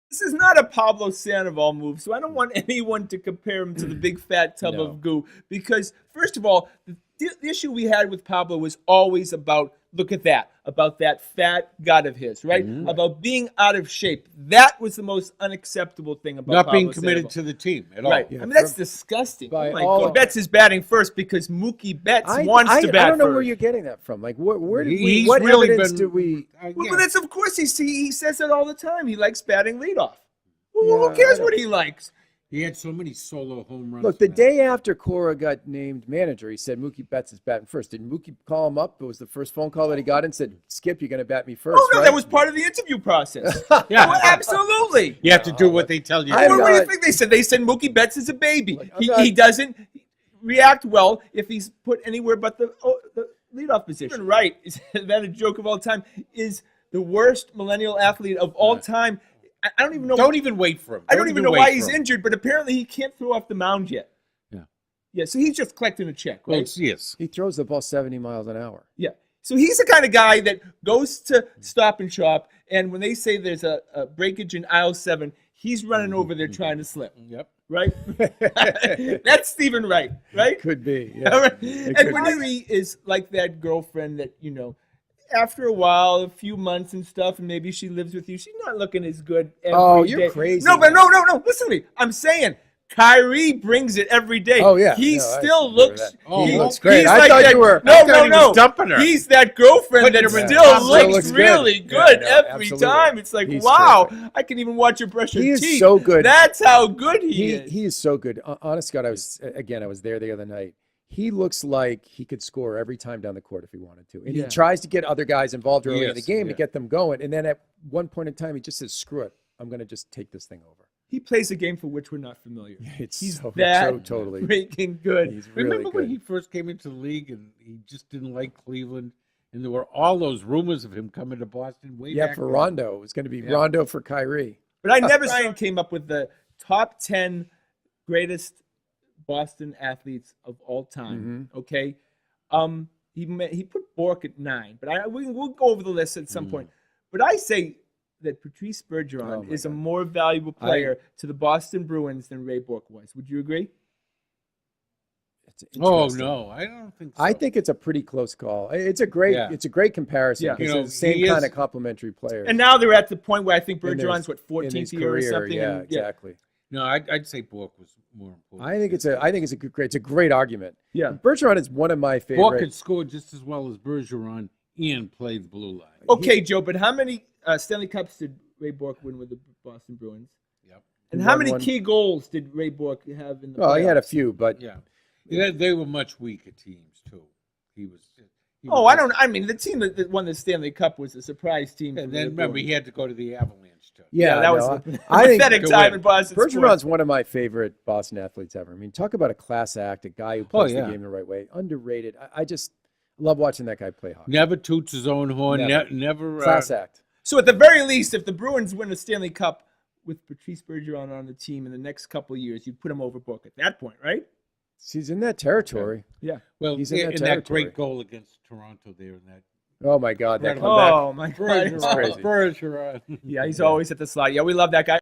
This is not a Pablo Sandoval move, so I don't want anyone to compare him to the big fat tub No. of goo. Because, first of all, the issue we had with Pablo was always about, look at that, about that fat gut of his, right? About being out of shape. That was the most unacceptable thing about Not Pablo being committed Sandoval. to the team at all. Right. Yeah, I mean, that's disgusting. by Oh, my all- God. Betts is batting first because Mookie Betts wants to bat I don't know first. where you're getting that from. Like, where did He's what really evidence been- do we? Well, yeah. but that's, of course, he says it all the time. He likes batting leadoff. Well, Yeah, who cares I what he likes? He had so many solo home runs. Look, the man. day after Cora got named manager, he said Mookie Betts is batting first. Did Mookie call him up? It was the first phone call that he got and said, "Skip, you're going to bat me first." Oh, no, right? that was part of the interview process. Yeah. Oh, absolutely. You have to do what they tell you. I'm What do you not- think they said? They said Mookie Betts is a baby. Look, I'm He, not- he doesn't react well if he's put anywhere but the leadoff position. Right. Is that a joke of all time? Is the worst millennial athlete of all time. I don't even know. Don't even wait for him. I don't even know wait why for he's him. injured, but apparently he can't throw off the mound yet. Yeah. Yeah, so he's just collecting a check, Well, right? yes. He throws the ball 70 miles an hour. Yeah. So he's the kind of guy that goes to Stop and Shop, and when they say there's a breakage in aisle 7, he's running over there trying to slip, Yep. right? That's Stephen Wright, right? Could be. Yeah. All right. It And could be. Winnie is like that girlfriend that, after a while, a few months and stuff, and maybe she lives with you, she's not looking as good every Oh, you're day. crazy. No, but no. Listen to me. I'm saying Kyrie brings it every day. Oh, yeah. He No, I still remember looks. that. Oh, He he looks great. He's I like thought that, you were. No, I thought he was dumping her. He's that girlfriend that Putting her in still top. looks Looks good. really Yeah, good no, every absolutely. time. It's like, He's wow, terrific. I can even watch her brush her He is teeth. so good. That's how good he is. He is so good. Honest God, I was there the other night. He looks like he could score every time down the court if he wanted to. And Yeah. he tries to get other guys involved early in the Yes, game to yeah. get them going. And then at one point in time, he just says, "Screw it. I'm going to just take this thing over." He plays a game for which we're not familiar. It's He's so that totally. freaking good. He's really Remember when good. he first came into the league and he just didn't like Cleveland? And there were all those rumors of him coming to Boston way Yeah, back for then. Rondo. It was going to be Yeah. Rondo for Kyrie. But I never Ryan came up with the top 10 greatest Boston athletes of all time. Mm-hmm. Okay, he put Bork at 9, but we'll go over the list at some point. But I say that Patrice Bergeron Oh, my is a God. more valuable player to the Boston Bruins than Ray Bork was. Would you agree? It's Oh, interesting. no. I don't think so. I think it's a pretty close call. It's a great comparison Yeah. because You know, it's the same he kind is- of complementary player. And now they're at the point where I think In their- Bergeron's 14th year or something. Yeah, and, exactly. No, I'd say Bork was more important. I think it's a great argument. Yeah. Bergeron is one of my favorite. Bork could score just as well as Bergeron and play the blue line. Okay, Joe, but how many Stanley Cups did Ray Bork win with the Boston Bruins? Yep. And He how won many one. key goals did Ray Bork have in the Well, he had a playoffs? few, but Yeah. They were much weaker teams, too. He was I mean, the team that won the Stanley Cup was a surprise team. And for then the remember, Bruins. he had to go to the Avalanche, too. Yeah, that was no, a I think pathetic Good time win. in Boston. Bergeron's one of my favorite Boston athletes ever. I mean, talk about a class act, a guy who plays yeah. the game the right way, underrated. I just love watching that guy play hockey. Never toots his own horn. Never. Never Class act. So at the very least, if the Bruins win the Stanley Cup with Patrice Bergeron on the team in the next couple of years, you'd put him over Bork at that point, right? He's in that territory. Yeah. Well, He's in that that territory. great goal against Toronto there in that. Oh my God, that Incredible. comeback. Oh my God, It's crazy. Bergeron. Yeah, he's always at the slot. Yeah, we love that guy.